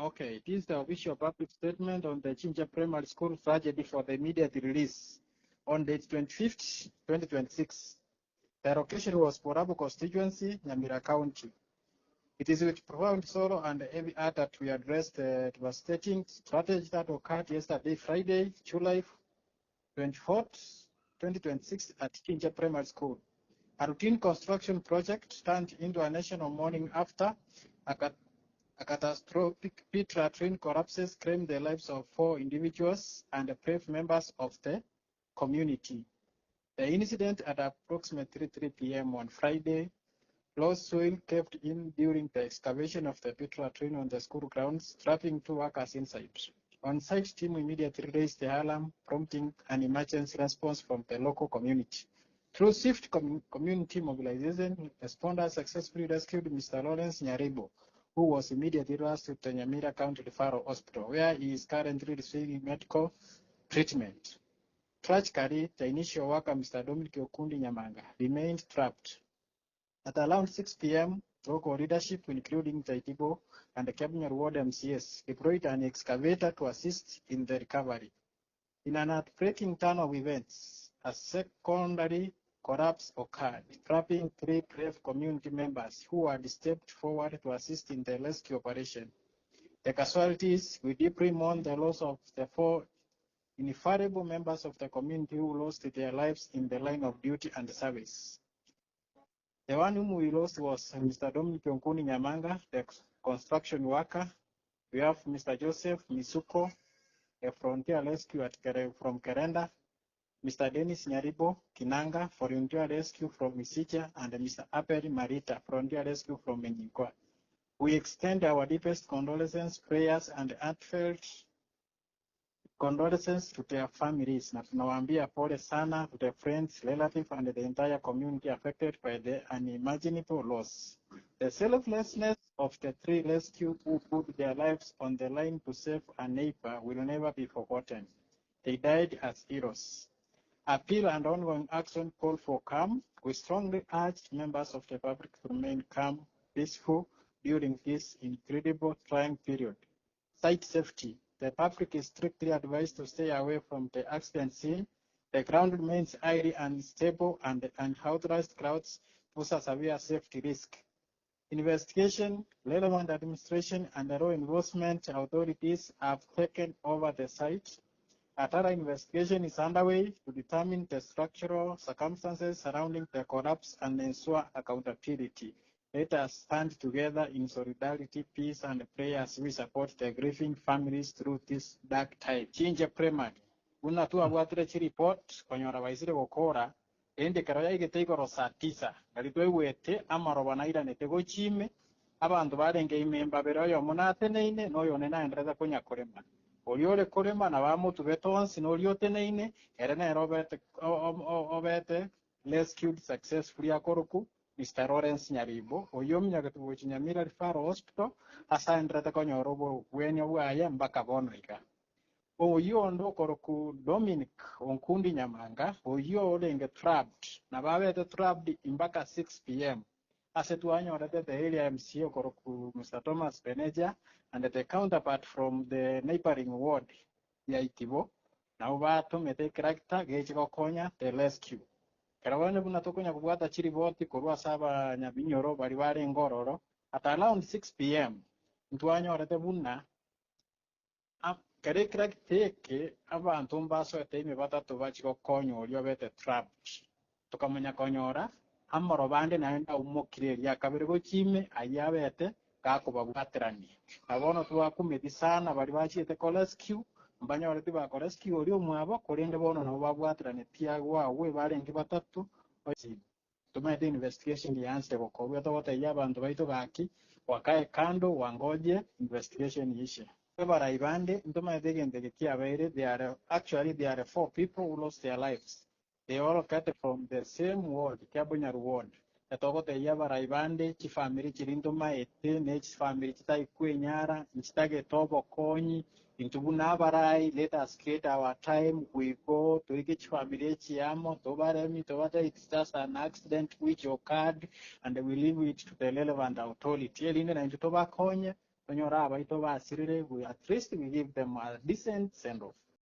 Okay, this is the official public statement on the Chincha Primary School tragedy for the immediate release on date 25th, 2026. The location was Borabu constituency, Nyamira County. It is with profound sorrow and heavy heart that we address the devastating tragedy that occurred yesterday, Friday, July 24th, 2026 at Chincha Primary School. A routine construction project turned into a national mourning after a catastrophic pit latrine collapses claimed the lives of 4 individuals and brave members of the community. The incident at approximately 3 p.m. on Friday, low soil caved in during the excavation of the pit latrine on the school grounds, trapping 2 workers inside. On-site team immediately raised the alarm, prompting an emergency response from the local community. Through swift community mobilization, responders successfully rescued Mr. Lawrence Nyaribo, who was immediately rushed to the Nyamira County Referral Hospital, where he is currently receiving medical treatment. Tragically, the initial worker, Mr. Dominic Okundi Nyamanga, remained trapped. At around 6 p.m., local leadership, including Taitibo and the Cabinet Ward MCS, deployed an excavator to assist in the recovery. In an heartbreaking turn of events, a secondary collapse occurred, trapping 3 brave community members who had stepped forward to assist in the rescue operation. The casualties, we deeply mourn the loss of the 4 ineffable members of the community who lost their lives in the line of duty and service. The one whom we lost was Mr. Dominic Onkuni Nyamanga, the construction worker. We have Mr. Joseph Misuko, a frontier rescue from Kerenda, Mr. Dennis Nyaribo Kinanga, frontier rescue from Misicha, and Mr. Aperi Marita, frontier rescue from Menyikwa. We extend our deepest condolences, prayers, and heartfelt condolences to their families. Na tunawaambia pole sana to their friends, relatives, and the entire community affected by the unimaginable loss. The selflessness of the 3 rescued who put their lives on the line to save a neighbor will never be forgotten. They died as heroes. Appeal and ongoing action call for calm. We strongly urge members of the public to remain calm, peaceful during this incredible trying period. Site safety. The public is strictly advised to stay away from the accident scene. The ground remains highly unstable and unauthorized crowds pose a severe safety risk. Investigation, relevant administration, and the law enforcement authorities have taken over the site. A thorough investigation is underway to determine the structural circumstances surrounding the collapse and ensure accountability. Let us stand together in solidarity, peace, and prayer as we support the grieving families through this dark time. Chincha Primary. Una tu abwatire report konyora waisire gukora ende karo igite igoro saa 9 ngalitwe wete amaroba nairanete gochime abantu barenge imemba beroyo munateneine noyo nenaendereza kunya kurema oliole kurema na bamutu betonsi nolio teneine erena robert obete rescued successfully akoroku Mr. Lawrence Nyaribo oyomnya gatugo Nyamira Referral Hospital asaendereza konyorobo wenyo bwaye mbaka bonrika. Oyo ndo koroku Dominic Onkundi Nyamanga, oyo olenge trapped, na babete trapped imbaka 6 p.m. Asetuanyo orete the area MCO koroku Mr. Thomas Beneja and the counterpart from the neighboring ward ya Itibo, na ubato mete character gechi kokonya the rescue. Karawane buna tokonya kubwata chiri voti kurwa saba nyabinyoro bali bali ngororo at around 6 p.m. Ntuanyo orete buna Kare teke abantu mbaso etime batatu bachiko konyo olio bete trapped. Tukamenya konyora amoro bande naenda umokire ya kabiri gochime ayabete kako babwaterani. Abono tuwakumedi sana bali bachite rescue mbanya oreti ba rescue olio mwabo kolende bono no babwaterani tia wawe barengi batatu ochi. Tumede investigation yanse bokobwa tobote yabantu baito baki wakae kando wangoje investigation ishe. Baraibande, there are 4 people who lost their lives. They all cut from the same ward, Kabunyar ward. The Togo de Yabaraibande, Chifamiri Chirinduma, ete, Nech family Chitai Kuinyara, Nchitage Tobo Koni, into Bunabarai, let us create our time. We go to each family Chiamo, Tobaremi, Tobata, it's just an accident which occurred, and we leave it to the relevant authority. Elina and Tobakonya. Onyora abaito basirire, we at least we give them a decent send off.